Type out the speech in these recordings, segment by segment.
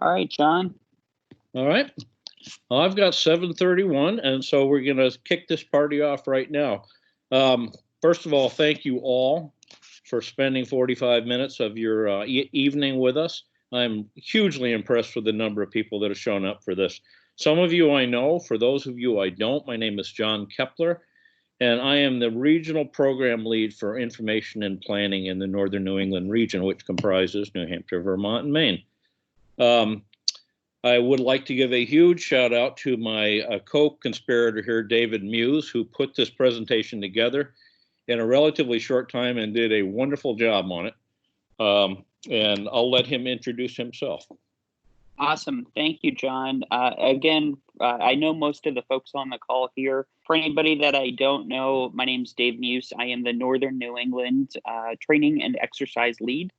All right, John. All right. Well, I've got 7:31, and so we're going to kick this party off right now. First of all, thank you all for spending 45 minutes of your evening with us. I'm hugely impressed with the number of people that have shown up for this. Some of you I know. For those of you I don't, my name is John Kepler, and I am the regional program lead for information and planning in the Northern New England region, which comprises New Hampshire, Vermont, and Maine. I would like to give a huge shout out to my co-conspirator here, David Muse, who put this presentation together in a relatively short time and did a wonderful job on it. And I'll let him introduce himself. Awesome. Thank you, John. Again, I know most of the folks on the call here. For anybody that I don't know, my name's Dave Muse. I am the Northern New England Training and Exercise Lead,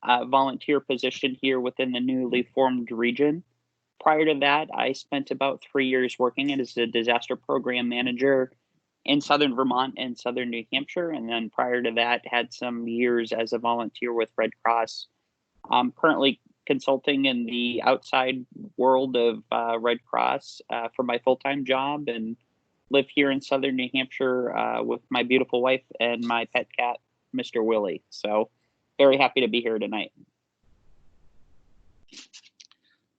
volunteer position here within the newly formed region. Prior to that, I spent about 3 years working as a disaster program manager in Southern Vermont and Southern New Hampshire. And then prior to that, had some years as a volunteer with Red Cross. I'm currently consulting in the outside world of Red Cross for my full-time job, and live here in Southern New Hampshire with my beautiful wife and my pet cat, Mr. Willie. So very happy to be here tonight.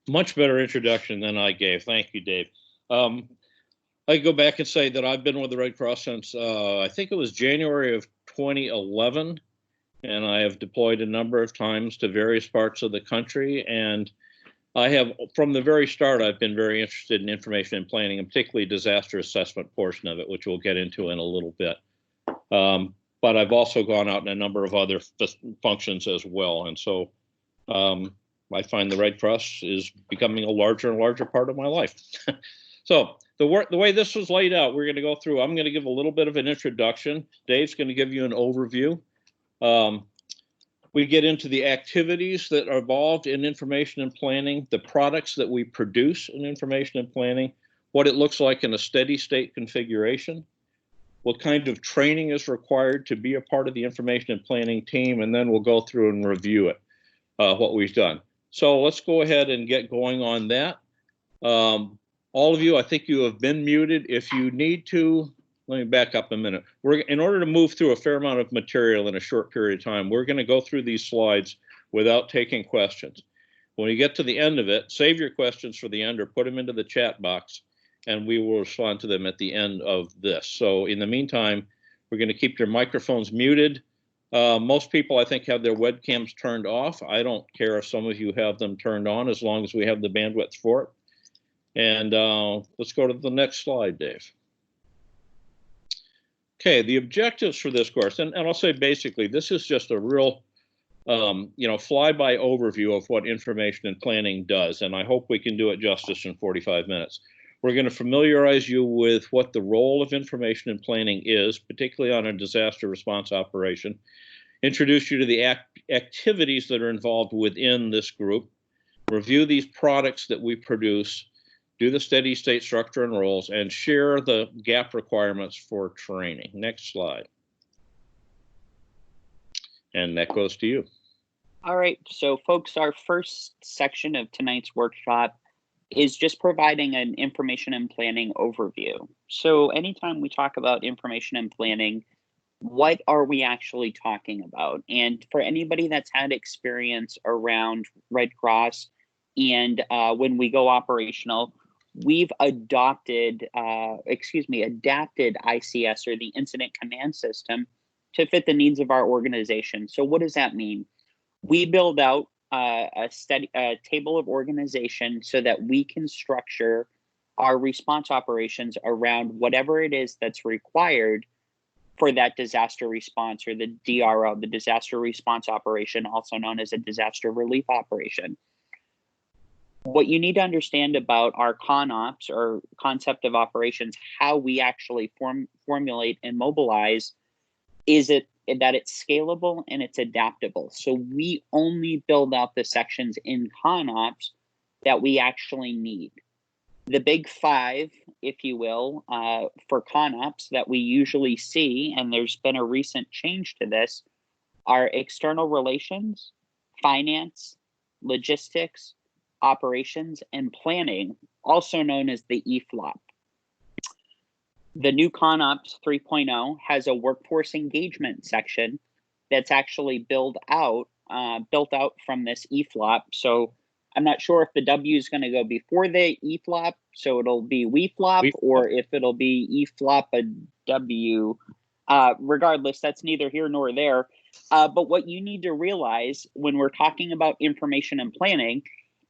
Much better introduction than I gave. Thank you, Dave. I go back and say that I've been with the Red Cross since I think it was January of 2011, and I have deployed a number of times to various parts of the country. And I have, from the very start, I've been very interested in information and planning, and particularly disaster assessment portion of it, which we'll get into in a little bit. But I've also gone out in a number of other functions as well. And so I find the Red Cross is becoming a larger and larger part of my life. So the way this was laid out, we're going to go through. I'm going to give a little bit of an introduction. Dave's going to give you an overview. We get into the activities that are involved in information and planning, the products that we produce in information and planning, what it looks like in a steady state configuration, what kind of training is required to be a part of the information and planning team, and then we'll go through and review it, what we've done. So let's go ahead and get going on that. All of you, I think you have been muted. If you need to, let me back up a minute. In order to move through a fair amount of material in a short period of time, we're going to go through these slides without taking questions. When you get to the end of it, save your questions for the end or put them into the chat box, and we will respond to them at the end of this. So in the meantime, we're going to keep your microphones muted. Most people, I think, have their webcams turned off. I don't care if some of you have them turned on, as long as we have the bandwidth for it. And let's go to the next slide, Dave. Okay, the objectives for this course, and I'll say basically, this is just a real, flyby overview of what information and planning does, and I hope we can do it justice in 45 minutes. We're going to familiarize you with what the role of information and planning is, particularly on a disaster response operation, introduce you to the activities that are involved within this group, review these products that we produce, do the steady state structure and roles, and share the gap requirements for training. Next slide. And that goes to you. All right, so folks, our first section of tonight's workshop is just providing an information and planning overview. So anytime we talk about information and planning, what are we actually talking about? And for anybody that's had experience around Red Cross and when we go operational, we've adapted ICS, or the Incident Command System, to fit the needs of our organization. So what does that mean? We build out a table of organization so that we can structure our response operations around whatever it is that's required for that disaster response, or the DRO, the disaster response operation, also known as a disaster relief operation. What you need to understand about our ConOps, or concept of operations, how we actually formulate and mobilize, is that it's scalable and it's adaptable. So we only build out the sections in ConOps that we actually need. The big five, if you will, for ConOps that we usually see, and there's been a recent change to this, are external relations, finance, logistics, operations, and planning, also known as the EFLOP. The new ConOps 3.0 has a workforce engagement section that's actually built out from this EFLOP. So I'm not sure if the W is going to go before the EFLOP, so it'll be WeFlop, or if it'll be EFLOP a W. Regardless, that's neither here nor there. But what you need to realize when we're talking about information and planning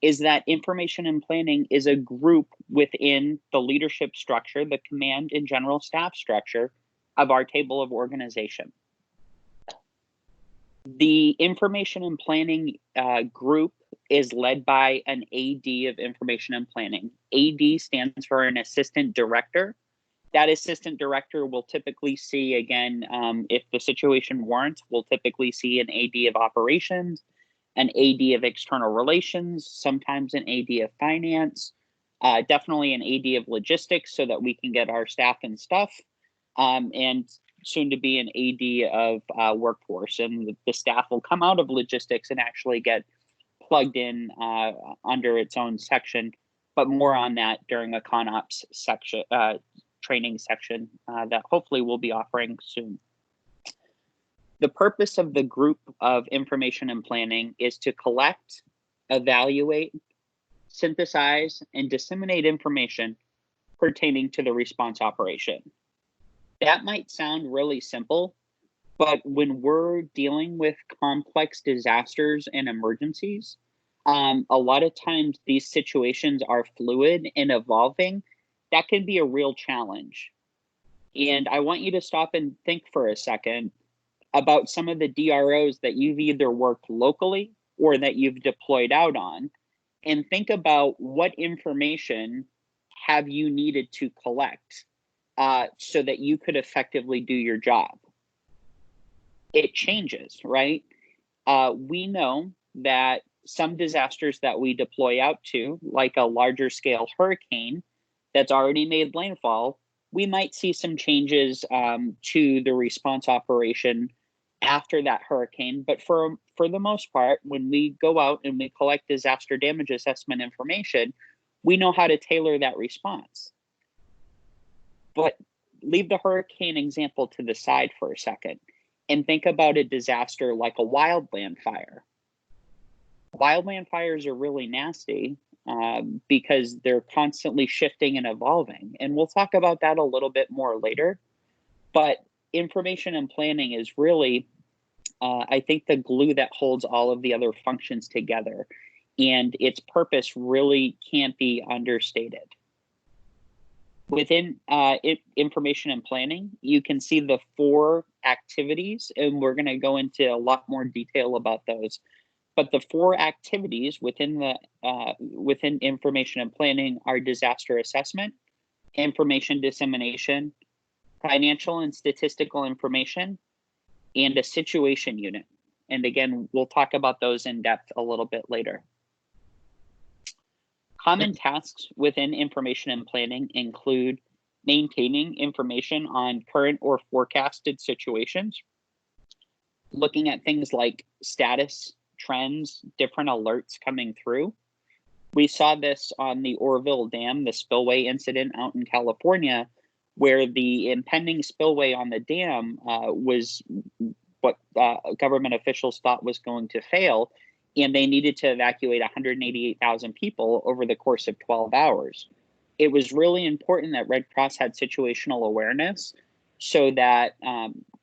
is that information and planning is a group within the leadership structure, the command and general staff structure of our table of organization. The information and planning group is led by an AD of information and planning. AD stands for an assistant director. That assistant director will typically see, again, if the situation warrants, we'll typically see an AD of operations, an AD of external relations, sometimes an AD of finance, definitely an AD of logistics so that we can get our staff and stuff, and soon to be an AD of workforce. And the staff will come out of logistics and actually get plugged in under its own section, but more on that during a ConOps section, training section that hopefully we'll be offering soon. The purpose of the group of information and planning is to collect, evaluate, synthesize, and disseminate information pertaining to the response operation. That might sound really simple, but when we're dealing with complex disasters and emergencies, a lot of times these situations are fluid and evolving. That can be a real challenge. And I want you to stop and think for a second about some of the DROs that you've either worked locally or that you've deployed out on, and think about what information have you needed to collect so that you could effectively do your job. It changes, right? We know that some disasters that we deploy out to, like a larger scale hurricane that's already made landfall, we might see some changes to the response operation after that hurricane. But for the most part, when we go out and we collect disaster damage assessment information, we know how to tailor that response. But leave the hurricane example to the side for a second and think about a disaster like a wildland fire. Wildland fires are really nasty because they're constantly shifting and evolving. And we'll talk about that a little bit more later. But information and planning is really, I think, the glue that holds all of the other functions together. And its purpose really can't be understated. Within information and planning, you can see the 4 activities, and we're going to go into a lot more detail about those. But the 4 activities within information and planning are disaster assessment, information dissemination, financial and statistical information, and a situation unit. And again, we'll talk about those in depth a little bit later. Common tasks within information and planning include maintaining information on current or forecasted situations, looking at things like status, trends, different alerts coming through. We saw this on the Oroville Dam, the spillway incident out in California, where the impending spillway on the dam was what government officials thought was going to fail, and they needed to evacuate 188,000 people over the course of 12 hours. It was really important that Red Cross had situational awareness, so that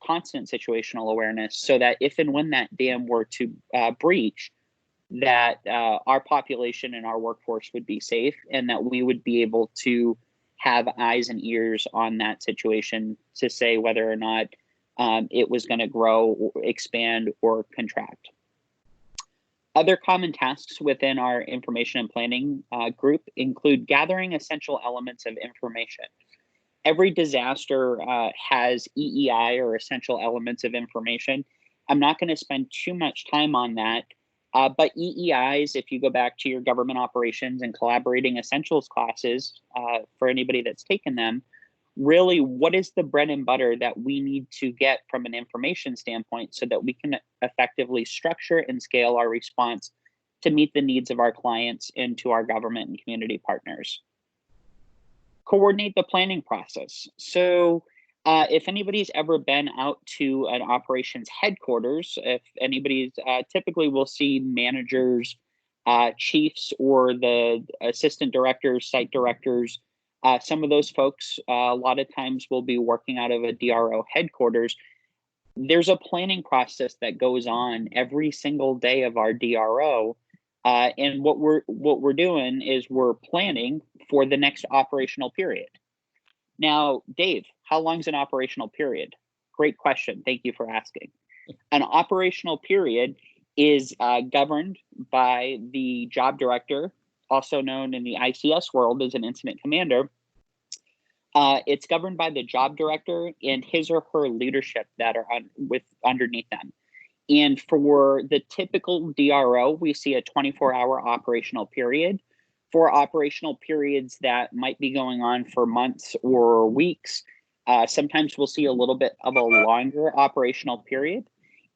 constant situational awareness, so that if and when that dam were to breach, that our population and our workforce would be safe, and that we would be able to have eyes and ears on that situation to say whether or not it was going to grow, or expand, or contract. Other common tasks within our information and planning group include gathering essential elements of information. Every disaster has EEI, or essential elements of information. I'm not going to spend too much time on that, but EEIs, if you go back to your government operations and collaborating essentials classes, for anybody that's taken them, really, what is the bread and butter that we need to get from an information standpoint so that we can effectively structure and scale our response to meet the needs of our clients and to our government and community partners. Coordinate the planning process. So if anybody's ever been out to an operations headquarters, if anybody's typically we'll see managers, chiefs, or the assistant directors, site directors. Some of those folks a lot of times will be working out of a DRO headquarters. There's a planning process that goes on every single day of our DRO. And what we're doing is we're planning for the next operational period. Now, Dave, how long is an operational period? Great question. Thank you for asking. An operational period is governed by the job director, also known in the ICS world as an incident commander. It's governed by the job director and his or her leadership that are underneath them. And for the typical DRO, we see a 24-hour operational period. For operational periods that might be going on for months or weeks, sometimes we'll see a little bit of a longer operational period.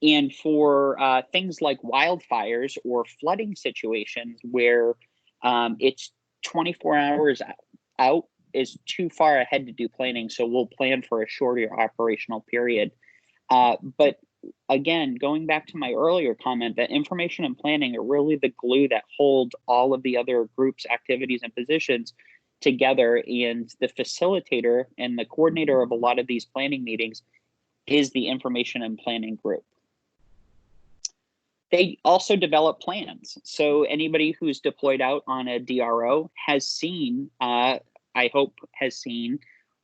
And for things like wildfires or flooding situations where it's 24 hours out is too far ahead to do planning, so we'll plan for a shorter operational period. But again, going back to my earlier comment, that information and planning are really the glue that hold all of the other groups, activities, and positions together. And the facilitator and the coordinator of a lot of these planning meetings is the information and planning group. They also develop plans. So anybody who's deployed out on a DRO has seen, I hope has seen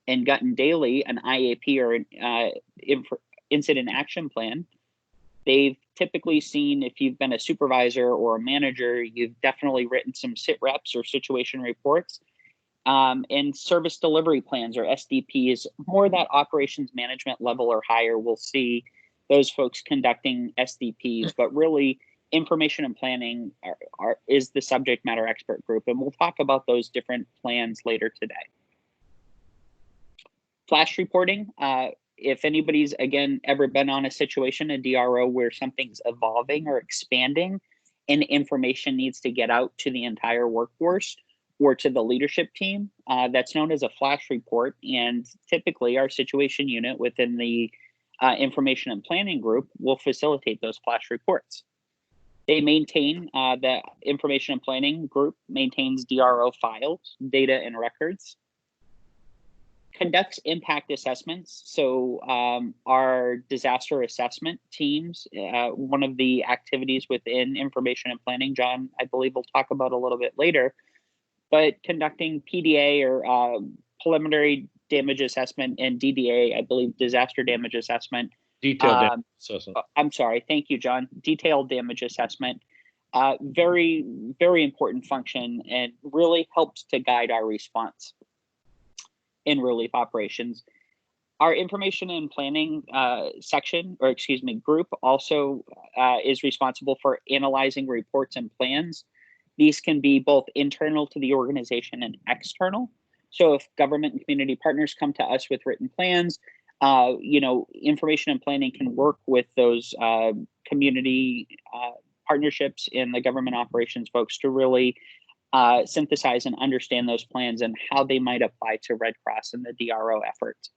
and gotten daily an IAP or an incident action plan. They've typically seen, if you've been a supervisor or a manager, you've definitely written some sit reps or situation reports, and service delivery plans or SDPs, more that operations management level or higher. We'll see those folks conducting SDPs, but really information and planning is the subject matter expert group. And we'll talk about those different plans later today. Flash reporting. If anybody's, again, ever been on a situation, a DRO, where something's evolving or expanding and information needs to get out to the entire workforce or to the leadership team, that's known as a flash report. And typically our situation unit within the information and planning group will facilitate those flash reports. They maintain, the information and planning group maintains DRO files, data, and records. Conducts impact assessments. So our disaster assessment teams, one of the activities within information and planning, John, I believe we'll talk about a little bit later, but conducting PDA or preliminary damage assessment and DDA, I believe disaster damage assessment. Detailed damage assessment. I'm sorry. Thank you, John. Detailed damage assessment. Very, very important function and really helps to guide our response in relief operations. Our information and planning group also is responsible for analyzing reports and plans. These can be both internal to the organization and external. So if government and community partners come to us with written plans, information and planning can work with those community partnerships and the government operations folks to really synthesize and understand those plans and how they might apply to Red Cross and the DRO efforts.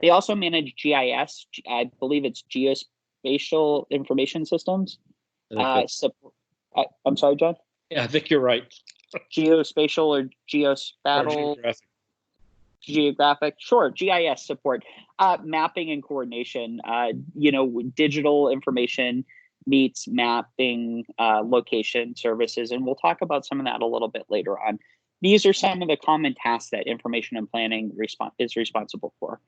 They also manage GIS. I believe it's geospatial information systems. I'm sorry, John? Yeah, I think you're right. Geospatial or geospatial? Geographic, sure, GIS support, mapping and coordination, digital information meets mapping, location services, and we'll talk about some of that a little bit later on. These are some of the common tasks that information and planning is responsible for.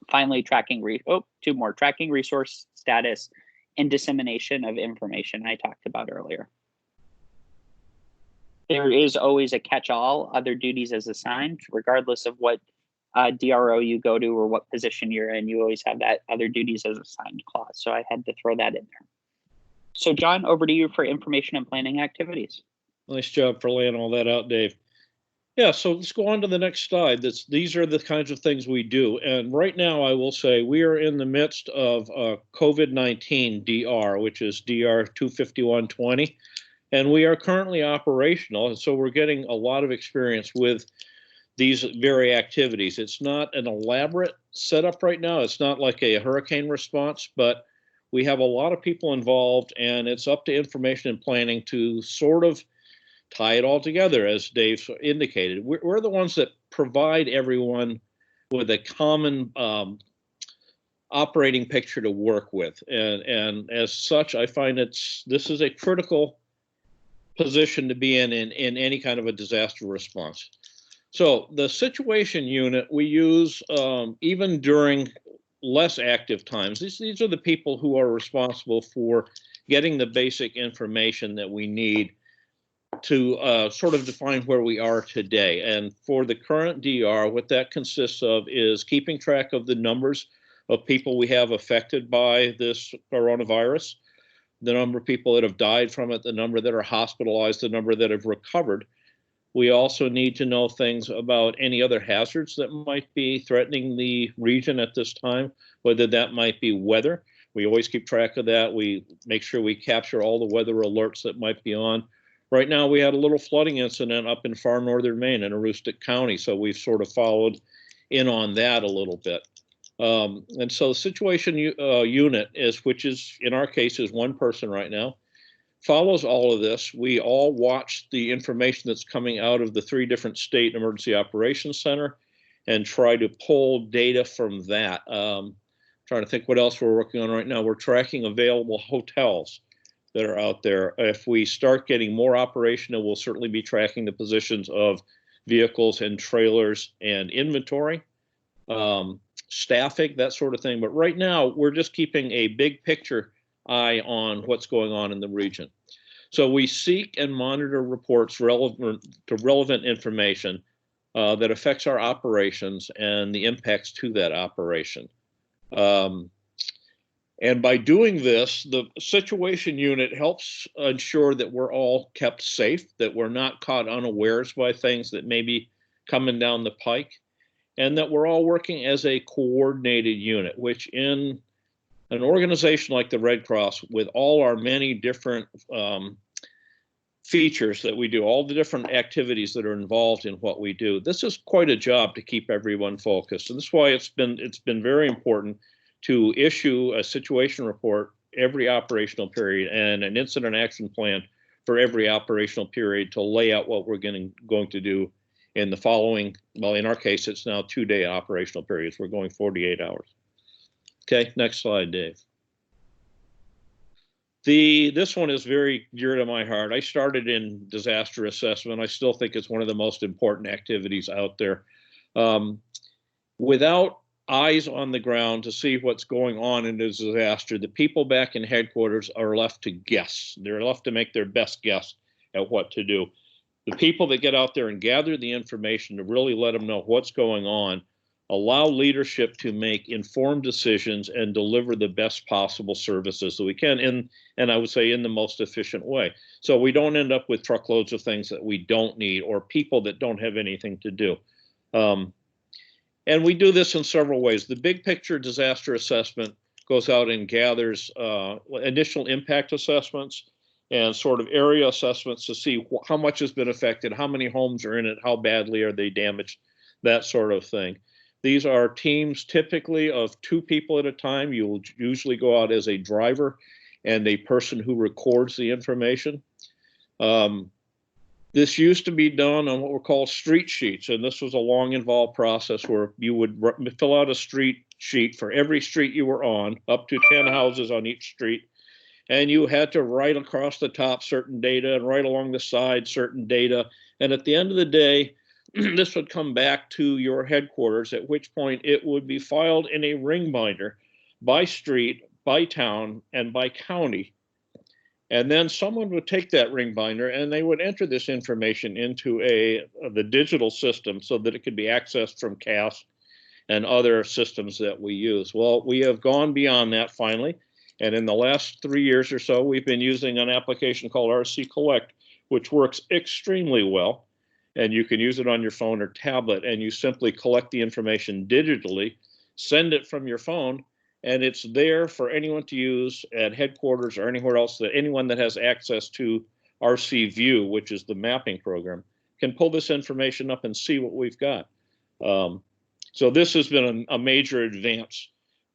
Finally, tracking resource status and dissemination of information I talked about earlier. There is always a catch-all, other duties as assigned, regardless of what DRO you go to or what position you're in, you always have that other duties as assigned clause. So I had to throw that in there. So John, over to you for information and planning activities. Nice job for laying all that out, Dave. Yeah, so let's go on to the next slide. These are the kinds of things we do. And right now, I will say we are in the midst of COVID-19 DR, which is DR 25120. And we are currently operational, and so we're getting a lot of experience with these very activities. It's not an elaborate setup right now. It's not like a hurricane response, but we have a lot of people involved, and it's up to information and planning to sort of tie it all together, as Dave indicated. We're the ones that provide everyone with a common operating picture to work with. And as such, I find this is a critical position to be in any kind of a disaster response. So the situation unit we use even during less active times. These are the people who are responsible for getting the basic information that we need to sort of define where we are today. And for the current DR, what that consists of is keeping track of the numbers of people we have affected by this coronavirus, the number of people that have died from it, the number that are hospitalized, the number that have recovered. We also need to know things about any other hazards that might be threatening the region at this time, whether that might be weather. We always keep track of that. We make sure we capture all the weather alerts that might be on. Right now, we had a little flooding incident up in far northern Maine in Aroostook County, so we've sort of followed in on that a little bit. And so the situation unit is, which is in our case is one person right now, follows all of this. We all watch the information that's coming out of the 3 different state emergency operations center and try to pull data from that. Trying to think what else we're working on right now. We're tracking available hotels that are out there. If we start getting more operational, we'll certainly be tracking the positions of vehicles and trailers and inventory, staffing, that sort of thing. But right now, we're just keeping a big picture eye on what's going on in the region. So we seek and monitor reports relevant to relevant information that affects our operations and the impacts to that operation. And by doing this, the situation unit helps ensure that we're all kept safe, that we're not caught unawares by things that may be coming down the pike, and that we're all working as a coordinated unit, which in an organization like the Red Cross, with all our many different features that we do, all the different activities that are involved in what we do, this is quite a job to keep everyone focused. And that's why it's been very important to issue a situation report every operational period and an incident action plan for every operational period to lay out what we're going to do in the following, well, in our case, it's now 2-day operational periods. We're going 48 hours. Okay, next slide, Dave. This one is very dear to my heart. I started in disaster assessment. I still think it's one of the most important activities out there. Without eyes on the ground to see what's going on in a disaster, the people back in headquarters are left to guess. They're left to make their best guess at what to do. The people that get out there and gather the information to really let them know what's going on, allow leadership to make informed decisions and deliver the best possible services that we can, and I would say in the most efficient way. So we don't end up with truckloads of things that we don't need or people that don't have anything to do. And we do this in several ways. The big picture disaster assessment goes out and gathers initial impact assessments and sort of area assessments to see how much has been affected, how many homes are in it, how badly are they damaged, that sort of thing. These are teams typically of 2 people at a time. You'll usually go out as a driver and a person who records the information. This used to be done on what were called street sheets, and this was a long, involved process where you would fill out a street sheet for every street you were on, up to 10 houses on each street, and you had to write across the top certain data and write along the side certain data, and at the end of the day, this would come back to your headquarters, at which point it would be filed in a ring binder by street, by town, and by county. And then someone would take that ring binder and they would enter this information into the digital system so that it could be accessed from CAS and other systems that we use. Well, we have gone beyond that finally. And in the last 3 years or so, we've been using an application called RC Collect, which works extremely well. And you can use it on your phone or tablet, and you simply collect the information digitally, send it from your phone, and it's there for anyone to use at headquarters or anywhere else, that anyone that has access to RC View, which is the mapping program, can pull this information up and see what we've got. So this has been a major advance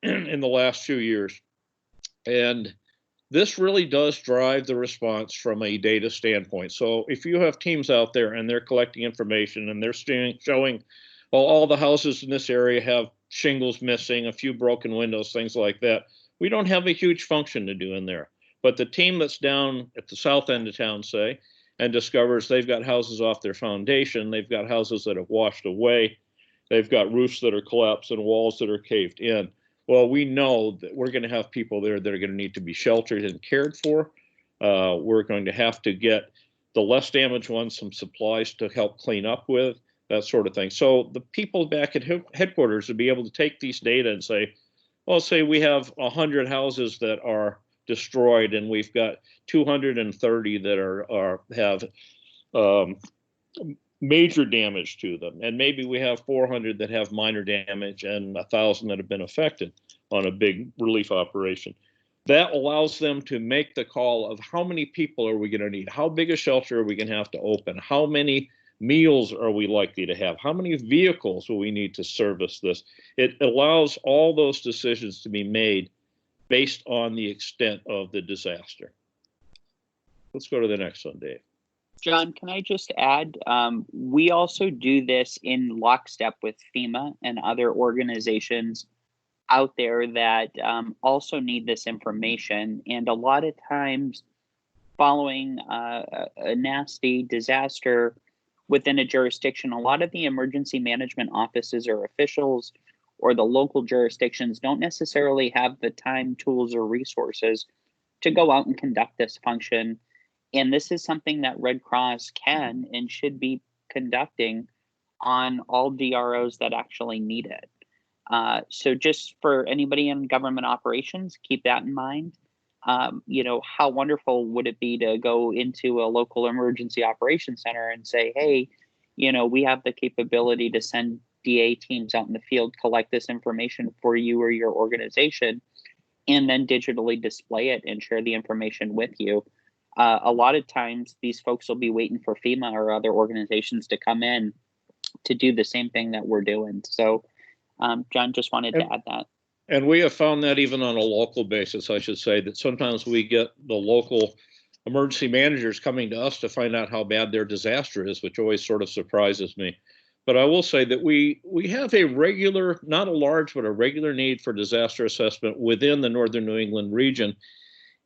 in the last few years. And this really does drive the response from a data standpoint. So if you have teams out there and they're collecting information and they're showing, well, all the houses in this area have shingles missing, a few broken windows, things like that, we don't have a huge function to do in there. But the team that's down at the south end of town, say, and discovers they've got houses off their foundation, they've got houses that have washed away, they've got roofs that are collapsed and walls that are caved in. Well, we know that we're going to have people there that are going to need to be sheltered and cared for. We're going to have to get the less damaged ones some supplies to help clean up with, that sort of thing. So the people back at headquarters would be able to take these data and say, well, say we have 100 houses that are destroyed and we've got 230 that have major damage to them, and maybe we have 400 that have minor damage and 1,000 that have been affected on a big relief operation. That allows them to make the call of how many people are we going to need, how big a shelter are we going to have to open, how many meals are we likely to have, how many vehicles will we need to service this. It allows all those decisions to be made based on the extent of the disaster. Let's go to the next one, Dave. John, can I just add, we also do this in lockstep with FEMA and other organizations out there that also need this information. And a lot of times following a nasty disaster within a jurisdiction, a lot of the emergency management offices or officials or the local jurisdictions don't necessarily have the time, tools, or resources to go out and conduct this function. And this is something that Red Cross can and should be conducting on all DROs that actually need it. So just for anybody in government operations, keep that in mind. How wonderful would it be to go into a local emergency operations center and say, hey, we have the capability to send DA teams out in the field, collect this information for you or your organization, and then digitally display it and share the information with you. A lot of times these folks will be waiting for FEMA or other organizations to come in to do the same thing that we're doing. So, John, just wanted to add that. And we have found that even on a local basis, I should say, that sometimes we get the local emergency managers coming to us to find out how bad their disaster is, which always sort of surprises me. But I will say that we have a regular, not a large, but a regular need for disaster assessment within the Northern New England region.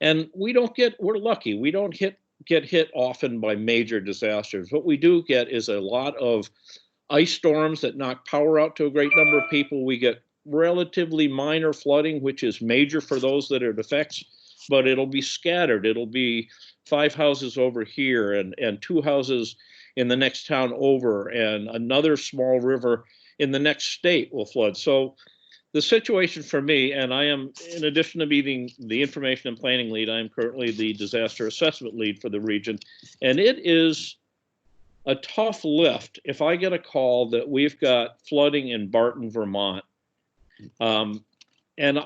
And we're lucky. We don't get hit often by major disasters. What we do get is a lot of ice storms that knock power out to a great number of people. We get relatively minor flooding, which is major for those that it affects, but it'll be scattered. It'll be 5 houses over here and 2 houses in the next town over, and another small river in the next state will flood. So the situation for me, and I am, in addition to being the information and planning lead, I am currently the disaster assessment lead for the region. And it is a tough lift if I get a call that we've got flooding in Barton, Vermont. And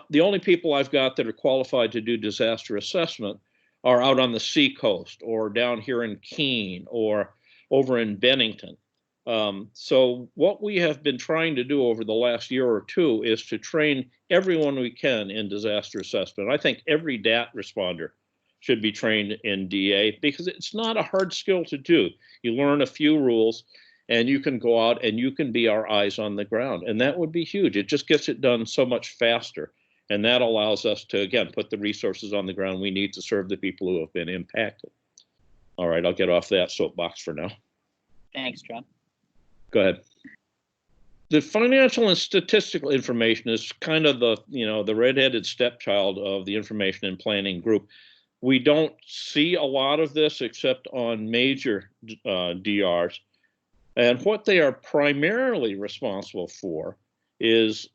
the only people I've got that are qualified to do disaster assessment are out on the seacoast or down here in Keene or over in Bennington. So what we have been trying to do over the last year or two is to train everyone we can in disaster assessment. I think every DAT responder should be trained in DA because it's not a hard skill to do. You learn a few rules and you can go out and you can be our eyes on the ground. And that would be huge. It just gets it done so much faster. And that allows us to, again, put the resources on the ground we need to serve the people who have been impacted. All right, I'll get off that soapbox for now. Thanks, John. Go ahead. The financial and statistical information is kind of the redheaded stepchild of the information and planning group. We don't see a lot of this except on major DRs. And what they are primarily responsible for is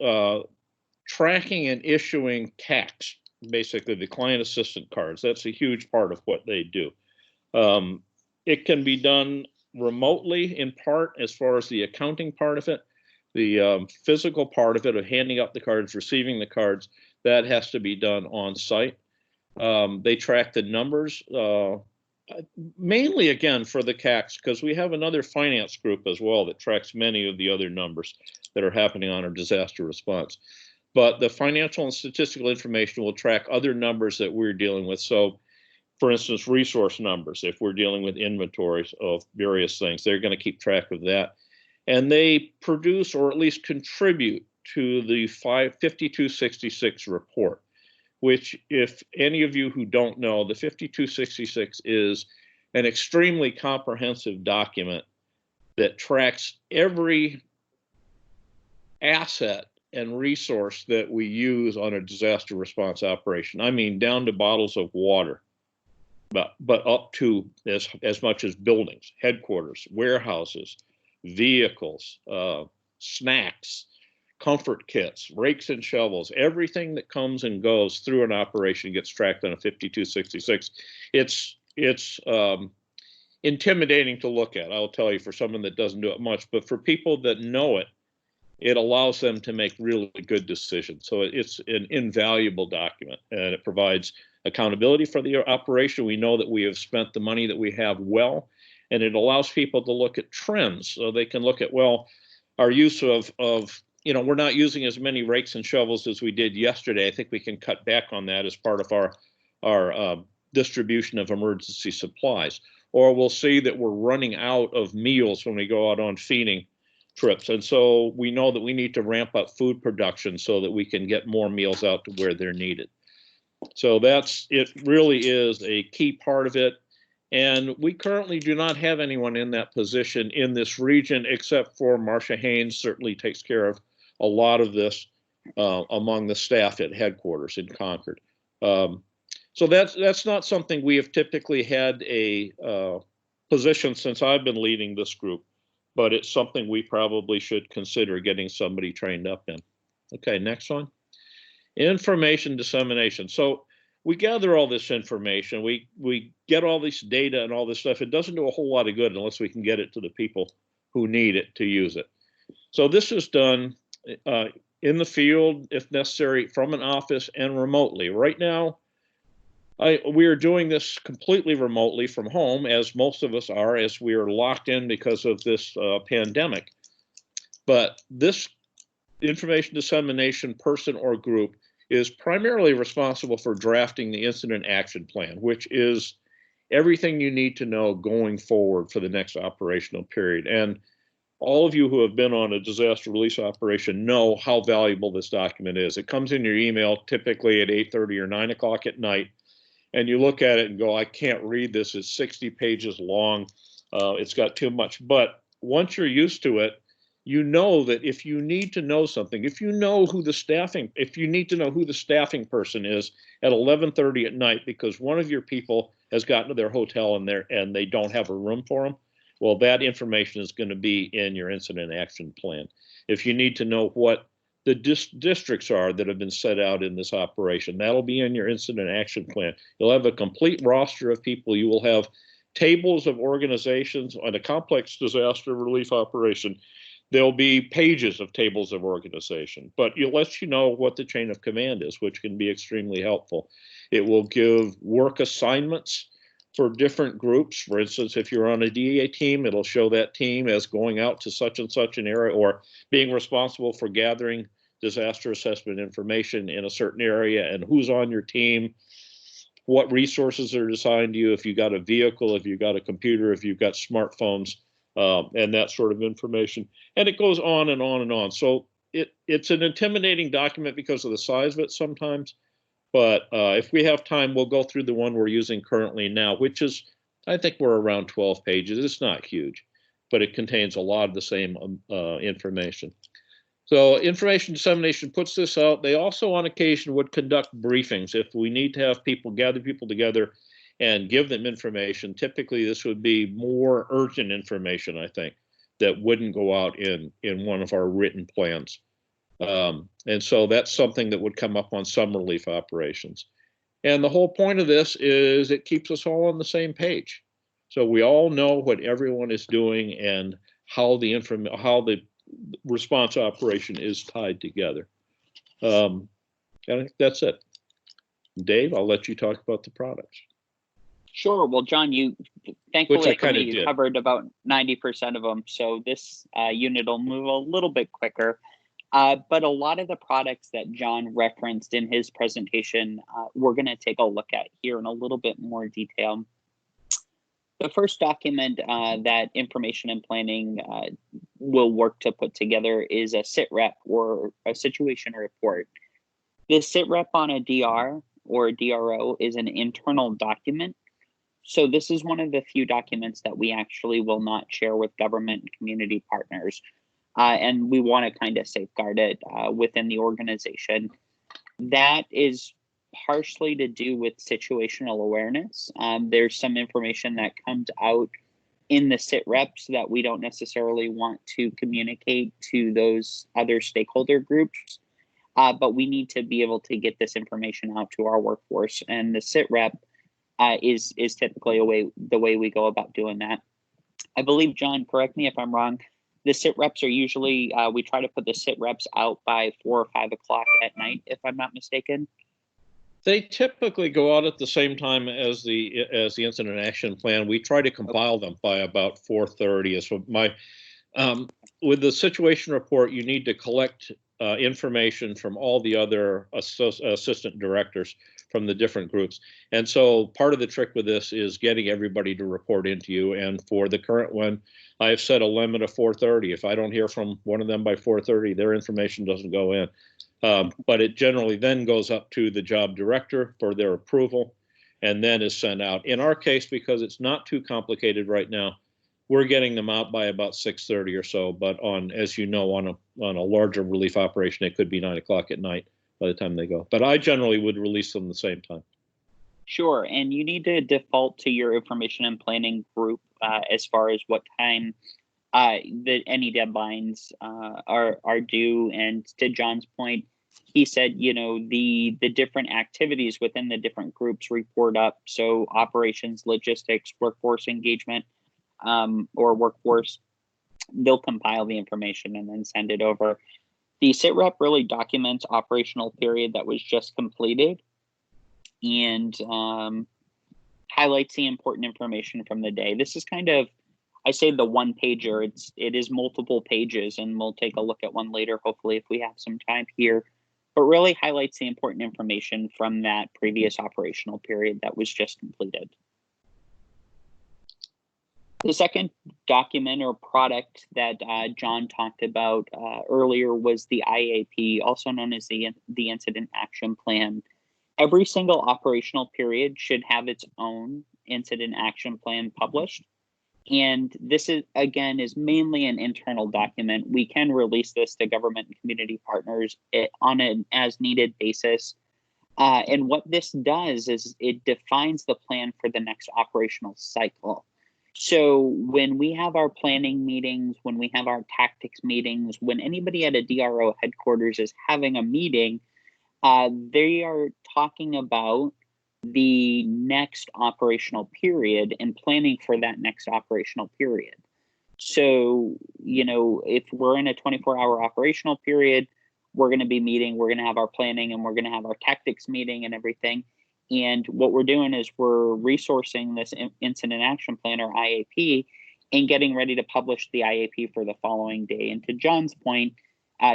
tracking and issuing tax, basically the client assistant cards. That's a huge part of what they do. It can be done remotely in part as far as the accounting part of it. The physical part of it, of handing out the cards, receiving the cards, that has to be done on site. They track the numbers mainly again for the CACs, because we have another finance group as well that tracks many of the other numbers that are happening on our disaster response. But the financial and statistical information will track other numbers that we're dealing with. So, for instance, resource numbers, if we're dealing with inventories of various things, they're going to keep track of that. And they produce or at least contribute to the 5266 report, which, if any of you who don't know, the 5266 is an extremely comprehensive document that tracks every asset and resource that we use on a disaster response operation. I mean, down to bottles of water, but up to as much as buildings, headquarters, warehouses, vehicles, snacks, comfort kits, rakes and shovels, everything that comes and goes through an operation gets tracked on a 5266. It's intimidating to look at, I'll tell you, for someone that doesn't do it much, but for people that know it, it allows them to make really good decisions. So it's an invaluable document, and it provides accountability for the operation. We know that we have spent the money that we have well, and it allows people to look at trends. So they can look at, well, our use of we're not using as many rakes and shovels as we did yesterday. I think we can cut back on that as part of our distribution of emergency supplies. Or we'll see that we're running out of meals when we go out on feeding trips. And so we know that we need to ramp up food production so that we can get more meals out to where they're needed. So it really is a key part of it. And we currently do not have anyone in that position in this region, except for Marcia Haynes certainly takes care of a lot of this among the staff at headquarters in Concord. So that's not something we have typically had a position since I've been leading this group, but it's something we probably should consider getting somebody trained up in. Okay, next one. Information dissemination. So we gather all this information, we get all this data and all this stuff. It doesn't do a whole lot of good unless we can get it to the people who need it to use it. So this is done in the field, if necessary, from an office and remotely. Right now, we are doing this completely remotely from home, as most of us are, as we are locked in because of this pandemic. But this information dissemination person or group is primarily responsible for drafting the incident action plan, which is everything you need to know going forward for the next operational period. And all of you who have been on a disaster release operation know how valuable this document is. It comes in your email typically at 8:30 or 9 o'clock at night, and you look at it and go, I can't read this. It's 60 pages long. It's got too much. But once you're used to it, you know that if you need to know something, if you need to know who the staffing person is at 11:30 at night because one of your people has gotten to their hotel and they don't have a room for them, well, that information is going to be in your incident action plan. If you need to know what the districts are that have been set out in this operation, that'll be in your incident action plan. You'll have a complete roster of people. You will have tables of organizations on a complex disaster relief operation. There'll be pages of tables of organization, but it lets you know what the chain of command is, which can be extremely helpful. It will give work assignments for different groups. For instance, if you're on a DEA team, it'll show that team as going out to such and such an area or being responsible for gathering disaster assessment information in a certain area and who's on your team, what resources are assigned to you, if you got a vehicle, if you got a computer, if you've got smartphones, and that sort of information. And it goes on and on and on. So it's an intimidating document because of the size of it sometimes. But if we have time, we'll go through the one we're using currently now, which is, I think we're around 12 pages. It's not huge, but it contains a lot of the same information. So information dissemination puts this out. They also on occasion would conduct briefings if we need to have gather people together and give them information. Typically, this would be more urgent information, I think, that wouldn't go out in one of our written plans. And so that's something that would come up on some relief operations. And the whole point of this is it keeps us all on the same page. So we all know what everyone is doing and how the response operation is tied together. I think that's it. Dave, I'll let you talk about the products. Sure. Well, John, you which thankfully I for kind me, of you did. covered about 90% of them. So this unit will move a little bit quicker. But a lot of the products that John referenced in his presentation, we're going to take a look at here in a little bit more detail. The first document that information and planning will work to put together is a SITREP, or a situation report. The SITREP on a DR or a DRO is an internal document. So this is one of the few documents that we actually will not share with government and community partners. And we want to kind of safeguard it within the organization. That is partially to do with situational awareness. There's some information that comes out in the sit reps that we don't necessarily want to communicate to those other stakeholder groups, but we need to be able to get this information out to our workforce. And the sit rep is typically the way we go about doing that. I believe, John, correct me if I'm wrong, the sit reps are usually, we try to put the sit reps out by 4 or 5 o'clock at night, if I'm not mistaken. They typically go out at the same time as the incident action plan. We try to compile them by about 4:30. So with the situation report, you need to collect information from all the other assistant directors from the different groups. And so part of the trick with this is getting everybody to report into you. And for the current one, I've set a limit of 4:30. If I don't hear from one of them by 4:30, their information doesn't go in. But it generally then goes up to the job director for their approval and then is sent out. In our case, because it's not too complicated right now, we're getting them out by about 6:30 or so. But as you know, on a larger relief operation, it could be 9 o'clock at night by the time they go. But I generally would release them the same time. Sure, and you need to default to your information and planning group as far as what time that any deadlines are due. And to John's point, he said, the different activities within the different groups report up. So operations, logistics, workforce engagement, or workforce, they'll compile the information and then send it over. The SITREP really documents operational period that was just completed and highlights the important information from the day. This is kind of, I say, the one pager. It is multiple pages, and we'll take a look at one later, hopefully, if we have some time here, but really highlights the important information from that previous operational period that was just completed. The second document or product that John talked about earlier was the IAP, also known as the Incident Action Plan. Every single operational period should have its own incident action plan published. And this is mainly an internal document. We can release this to government and community partners on an as needed basis. And what this does is it defines the plan for the next operational cycle. So when we have our planning meetings, when we have our tactics meetings, when anybody at a DRO headquarters is having a meeting, they are talking about the next operational period and planning for that next operational period. So, if we're in a 24-hour operational period, we're going to be meeting, we're going to have our planning, and we're going to have our tactics meeting and everything. And what we're doing is we're resourcing this incident action plan, or IAP, and getting ready to publish the IAP for the following day. And to John's point,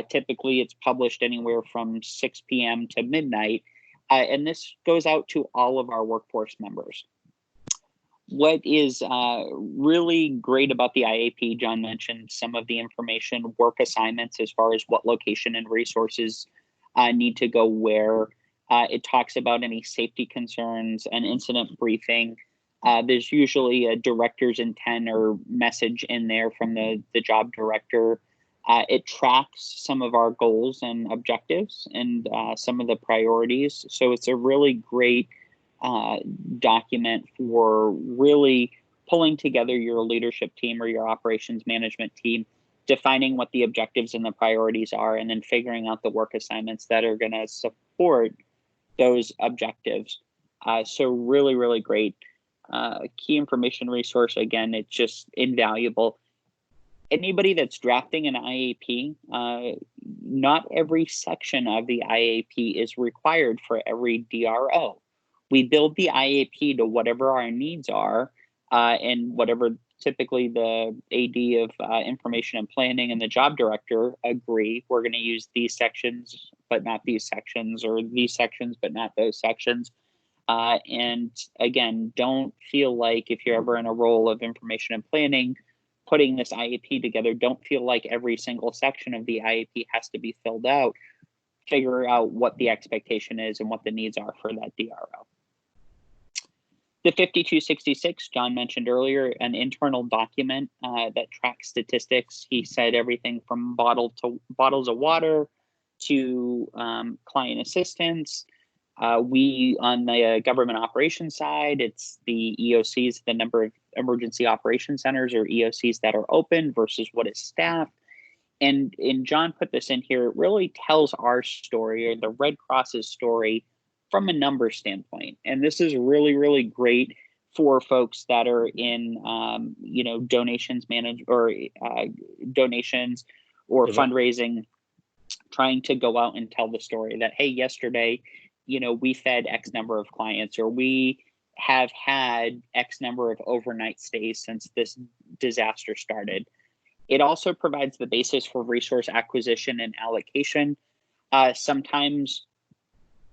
typically it's published anywhere from 6 p.m. to midnight. And this goes out to all of our workforce members. What is really great about the IAP, John mentioned some of the information, work assignments as far as what location and resources need to go where. It talks about any safety concerns, an incident briefing. There's usually a director's intent or message in there from the job director. It tracks some of our goals and objectives and some of the priorities. So it's a really great document for really pulling together your leadership team or your operations management team, defining what the objectives and the priorities are, and then figuring out the work assignments that are going to support those objectives. So really, really great. Key information resource. Again, it's just invaluable. Anybody that's drafting an IAP, not every section of the IAP is required for every DRO. We build the IAP to whatever our needs are, and whatever typically the AD of information and planning and the job director agree. We're going to use these sections, but not these sections, or these sections, but not those sections. And again, don't feel like if you're ever in a role of information and planning, putting this IAP together, don't feel like every single section of the IAP has to be filled out. Figure out what the expectation is and what the needs are for that DRO. The 5266, John mentioned earlier, an internal document that tracks statistics. He said everything from bottles of water to client assistance. We, on the government operations side, it's the EOCs, the number of emergency operation centers or EOCs that are open versus what is staffed. And John put this in here, it really tells our story, or the Red Cross's story, from a number standpoint. And this is really, really great for folks that are in, donations donations or fundraising, trying to go out and tell the story that, hey, yesterday, we fed X number of clients, or we have had X number of overnight stays since this disaster started. It also provides the basis for resource acquisition and allocation. Sometimes,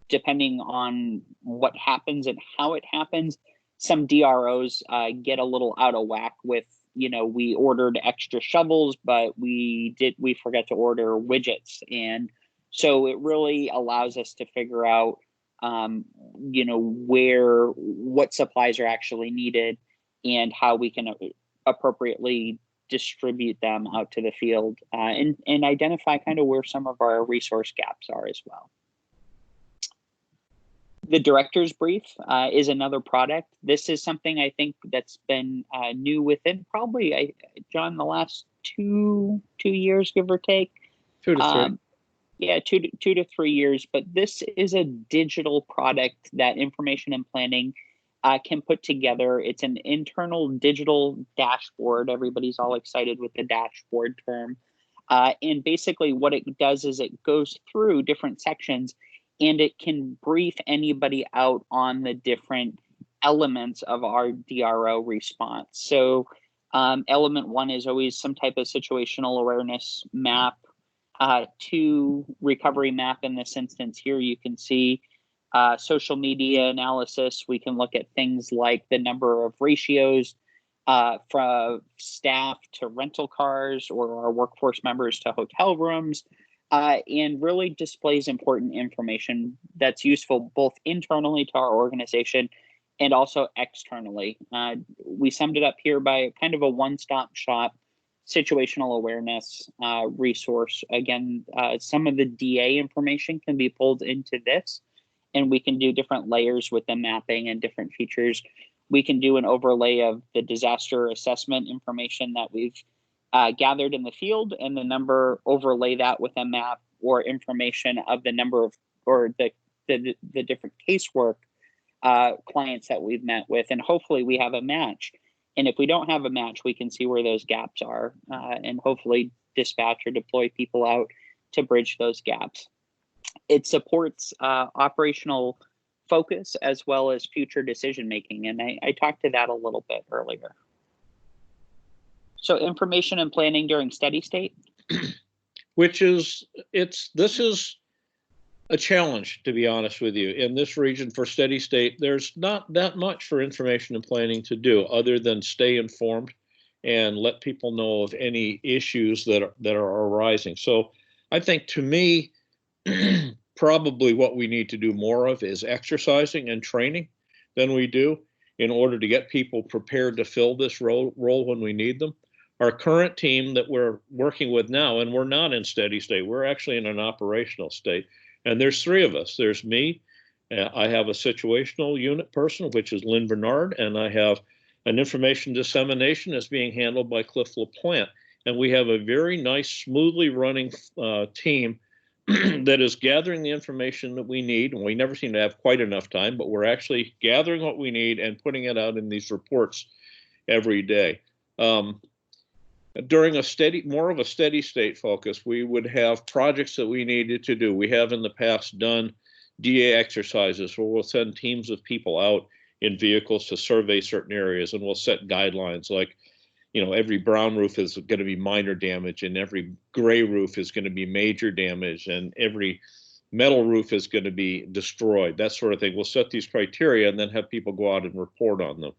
depending on what happens and how it happens, some DROs get a little out of whack with, we ordered extra shovels, but we forgot to order widgets. And so it really allows us to figure out, what supplies are actually needed and how we can appropriately distribute them out to the field, and identify kind of where some of our resource gaps are as well. The director's brief is another product. This is something I think that's been new within probably, John, the last two years, give or take. 2 to 3. Yeah, 2 to 3 years. But this is a digital product that information and planning can put together. It's an internal digital dashboard. Everybody's all excited with the dashboard term. And basically what it does is it goes through different sections, and it can brief anybody out on the different elements of our DRO response. So element 1 is always some type of situational awareness map. 2, recovery map. In this instance here, you can see social media analysis. We can look at things like the number of ratios from staff to rental cars, or our workforce members to hotel rooms. And really displays important information that's useful both internally to our organization and also externally. We summed it up here by kind of a one-stop shop situational awareness resource. Again, some of the DA information can be pulled into this, and we can do different layers with the mapping and different features. We can do an overlay of the disaster assessment information that we've gathered in the field, and overlay that with a map or information of the number of, or the different casework clients that we've met with, and hopefully we have a match. And if we don't have a match, we can see where those gaps are, and hopefully dispatch or deploy people out to bridge those gaps. It supports operational focus as well as future decision making, and I talked to that a little bit earlier. So information and planning during steady state. This is a challenge, to be honest with you. In this region for steady state, there's not that much for information and planning to do other than stay informed and let people know of any issues that are arising. So I think, to me, probably what we need to do more of is exercising and training than we do in order to get people prepared to fill this role when we need them. Our current team that we're working with now, and we're not in steady state, we're actually in an operational state. And there's 3 of us. There's me. I have a situational unit person, which is Lynn Bernard, and I have an information dissemination that's being handled by Cliff LaPlante. And we have a very nice, smoothly running team that is gathering the information that we need. And we never seem to have quite enough time, but we're actually gathering what we need and putting it out in these reports every day. During more of a steady state focus, we would have projects that we needed to do. We have in the past done DA exercises where we'll send teams of people out in vehicles to survey certain areas, and we'll set guidelines like, every brown roof is going to be minor damage, and every gray roof is going to be major damage, and every metal roof is going to be destroyed, that sort of thing. We'll set these criteria and then have people go out and report on them.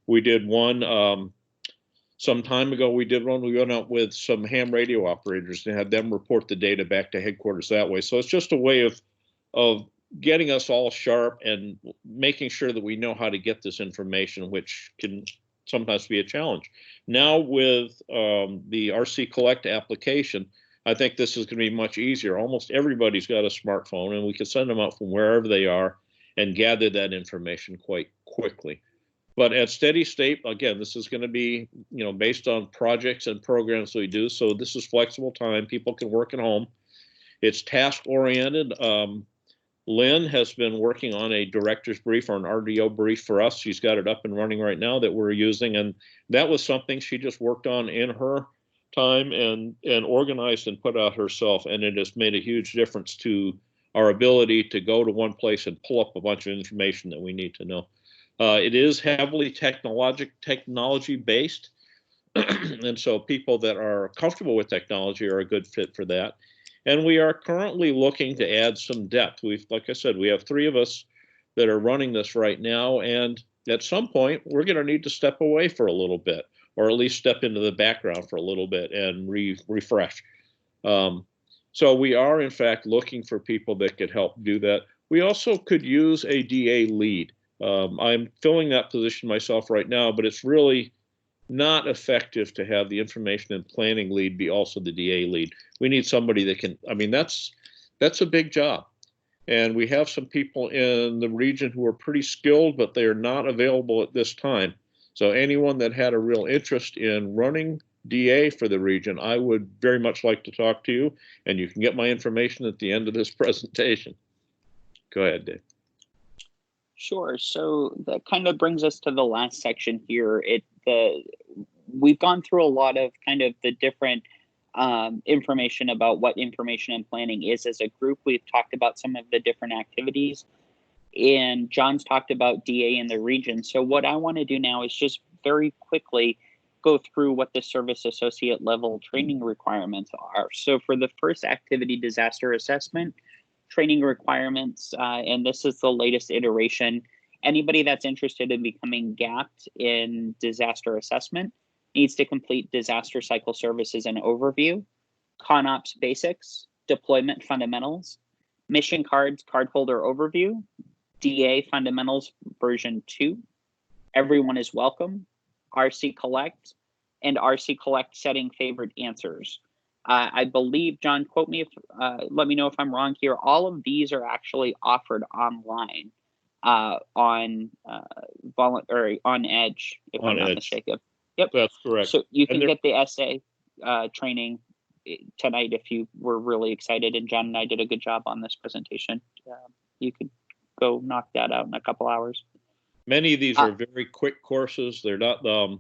We did one some time ago. We went out with some ham radio operators and had them report the data back to headquarters that way. So it's just a way of getting us all sharp and making sure that we know how to get this information, which can sometimes be a challenge. Now with the RC Collect application, I think this is going to be much easier. Almost everybody's got a smartphone, and we can send them out from wherever they are and gather that information quite quickly. But at steady state, again, this is going to be, based on projects and programs we do. So this is flexible time. People can work at home. It's task oriented. Lynn has been working on a director's brief or an RDO brief for us. She's got it up and running right now that we're using. And that was something she just worked on in her time and organized and put out herself. And it has made a huge difference to our ability to go to one place and pull up a bunch of information that we need to know. It is heavily technology based. And so people that are comfortable with technology are a good fit for that. And we are currently looking to add some depth. Like I said, we have 3 of us that are running this right now. And at some point, we're going to need to step away for a little bit, or at least step into the background for a little bit and refresh. So we are, in fact, looking for people that could help do that. We also could use a DA lead. I'm filling that position myself right now, but it's really not effective to have the information and planning lead be also the DA lead. We need somebody that can, that's a big job. And we have some people in the region who are pretty skilled, but they are not available at this time. So anyone that had a real interest in running DA for the region, I would very much like to talk to you, and you can get my information at the end of this presentation. Go ahead, Dave. Sure. So that kind of brings us to the last section here. We've gone through a lot of kind of the different information about what information and planning is as a group. We've talked about some of the different activities, and John's talked about DA in the region. So what I want to do now is just very quickly go through what the service associate level training requirements are. So for the first activity, disaster assessment, training requirements, and this is the latest iteration. Anybody that's interested in becoming GAPT in disaster assessment needs to complete disaster cycle services and overview, ConOps basics, deployment fundamentals, mission cards, cardholder overview, DA fundamentals version 2, everyone is welcome, RC Collect, and RC Collect setting favored answers. I believe, John, quote me if, let me know if I'm wrong here. All of these are actually offered online on Edge, if I'm not mistaken. Yep, that's correct. So you can get the essay training tonight if you were really excited. And John and I did a good job on this presentation. You could go knock that out in a couple hours. Many of these are very quick courses. They're not the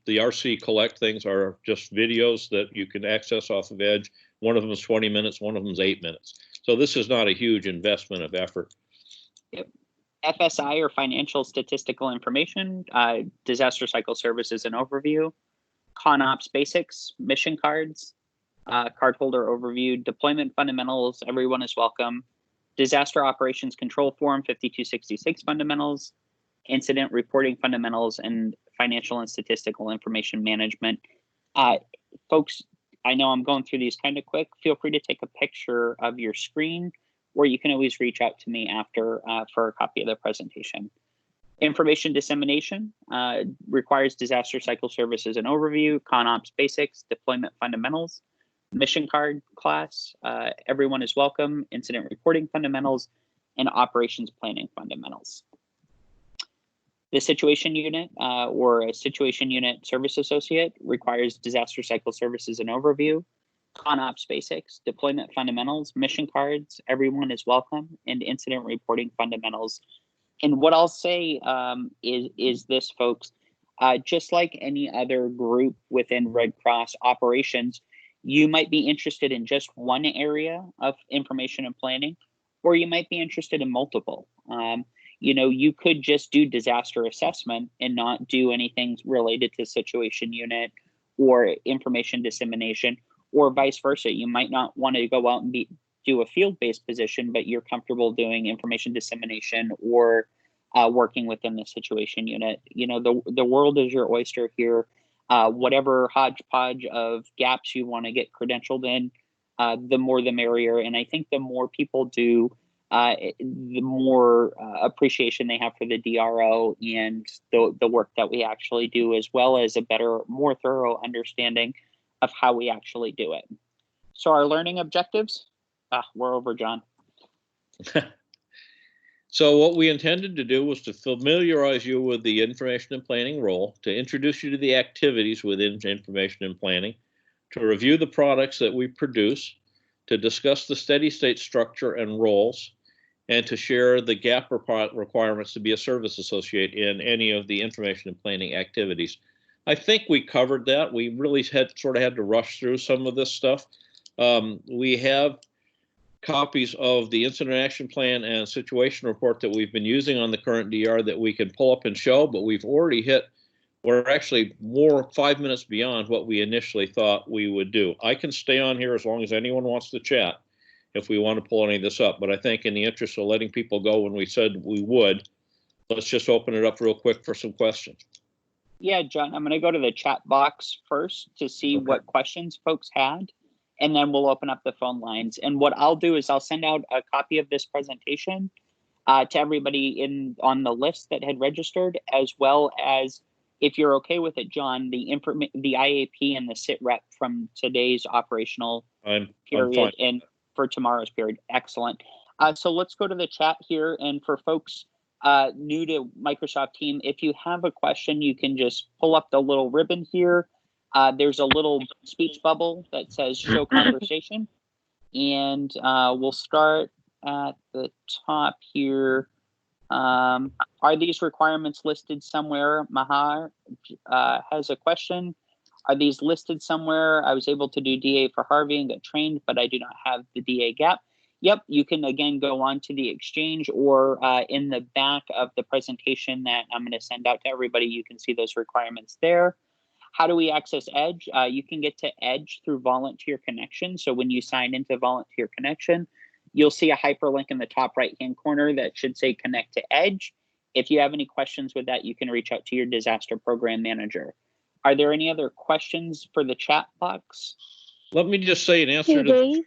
RC Collect things are just videos that you can access off of Edge. One of them is 20 minutes, one of them is 8 minutes. So this is not a huge investment of effort. Yep. FSI or financial statistical information, disaster cycle services and overview, ConOps basics, mission cards, cardholder overview, deployment fundamentals, everyone is welcome, disaster operations control form 5266 fundamentals, incident reporting fundamentals, and financial and statistical information management. Folks, I know I'm going through these kind of quick. Feel free to take a picture of your screen, or you can always reach out to me after for a copy of the presentation. Information dissemination requires disaster cycle services and overview, ConOps basics, deployment fundamentals, mission card class, everyone is welcome, incident reporting fundamentals, and operations planning fundamentals. The situation unit or a situation unit service associate requires disaster cycle services and overview, ConOps basics, deployment fundamentals, mission cards, everyone is welcome, and incident reporting fundamentals. And what I'll say is this, folks, just like any other group within Red Cross operations, you might be interested in just one area of information and planning, or you might be interested in multiple. You could just do disaster assessment and not do anything related to situation unit or information dissemination, or vice versa. You might not want to go out and do a field-based position, but you're comfortable doing information dissemination or working within the situation unit. The world is your oyster here. Whatever hodgepodge of gaps you want to get credentialed in, the more the merrier. And I think the more people do, the more appreciation they have for the DRO and the work that we actually do, as well as a better, more thorough understanding of how we actually do it. So our learning objectives, we're over, John. So what we intended to do was to familiarize you with the information and planning role, to introduce you to the activities within information and planning, to review the products that we produce, to discuss the steady state structure and roles, and to share the gap requirements to be a service associate in any of the information and planning activities. I think we covered that. We really had to rush through some of this stuff. We have copies of the incident action plan and situation report that we've been using on the current DR that we can pull up and show, but we've already we're actually 5 minutes beyond what we initially thought we would do. I can stay on here as long as anyone wants to chat if we want to pull any of this up, but I think in the interest of letting people go when we said we would, let's just open it up real quick for some questions. Yeah, John, I'm going to go to the chat box first to see what questions folks had, and then we'll open up the phone lines. And what I'll do is I'll send out a copy of this presentation to everybody on the list that had registered, as well as, if you're okay with it, John, the IAP and the sit rep from today's operational period and for tomorrow's period. Excellent. So let's go to the chat here. And for folks new to Microsoft Team, if you have a question, you can just pull up the little ribbon here. There's a little speech bubble that says show conversation. And we'll start at the top here. Are these requirements listed somewhere? Mahar has a question. Are these listed somewhere? I was able to do DA for Harvey and get trained, but I do not have the DA gap. Yep, you can again go on to the exchange, or in the back of the presentation that I'm going to send out to everybody, you can see those requirements there. How do we access Edge? You can get to Edge through Volunteer Connection. So when you sign into Volunteer Connection, you'll see a hyperlink in the top right-hand corner that should say Connect to Edge. If you have any questions with that, you can reach out to your disaster program manager. Are there any other questions for the chat box? Let me just say an answer to the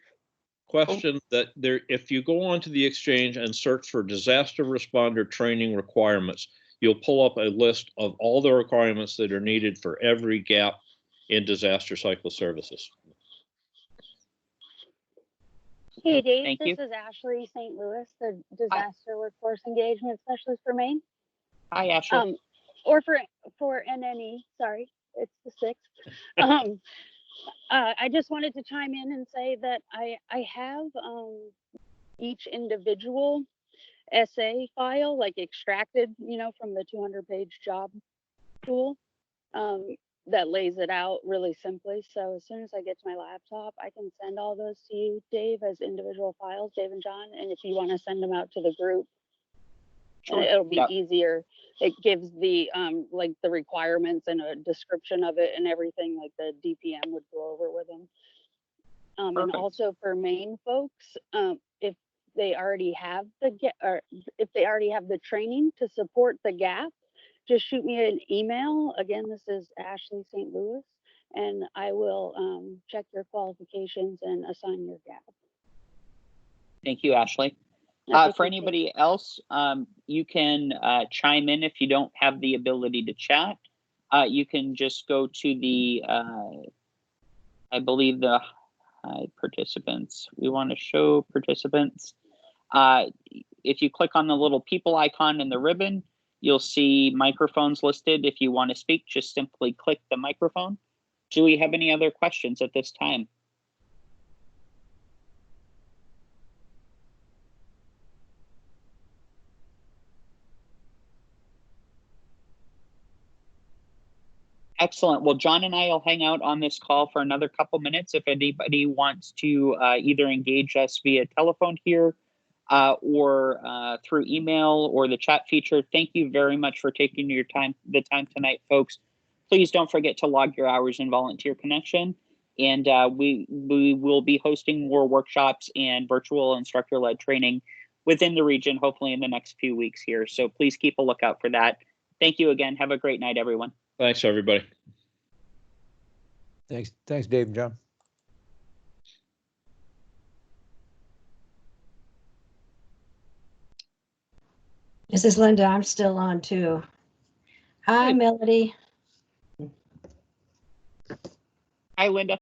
question that if you go onto the exchange and search for disaster responder training requirements, you'll pull up a list of all the requirements that are needed for every gap in disaster cycle services. Hey Dave, this is Ashley St. Louis, the Disaster Workforce Engagement Specialist for Maine. Hi, Ashley. Or for NNE, sorry, it's the 6th. I just wanted to chime in and say that I have each individual essay file extracted, from the 200-page job tool that lays it out really simply. So as soon as I get to my laptop, I can send all those to you, Dave, as individual files, Dave and John. And if you want to send them out to the group, sure. It'll be easier. It gives the the requirements and a description of it and everything like the DPM would go over with them. And also for Maine folks, if they already have the training to support the gap, just shoot me an email. Again, this is Ashley St. Louis, and I will check your qualifications and assign your gap. Thank you, Ashley. For anybody else, you can chime in if you don't have the ability to chat. You can just go to the, I believe the participants. We want to show participants. If you click on the little people icon in the ribbon, you'll see microphones listed. If you want to speak, just simply click the microphone. Do we have any other questions at this time? Excellent. Well, John and I will hang out on this call for another couple minutes. If anybody wants to either engage us via telephone here or through email or the chat feature. Thank you very much for taking the time tonight, folks. Please don't forget to log your hours in Volunteer Connection. And we will be hosting more workshops and virtual instructor-led training within the region, hopefully in the next few weeks here. So please keep a lookout for that. Thank you again. Have a great night, everyone. Thanks, everybody. Thanks, Dave and John. This is Linda. I'm still on too. Hi, Hey. Melody. Hi, Linda.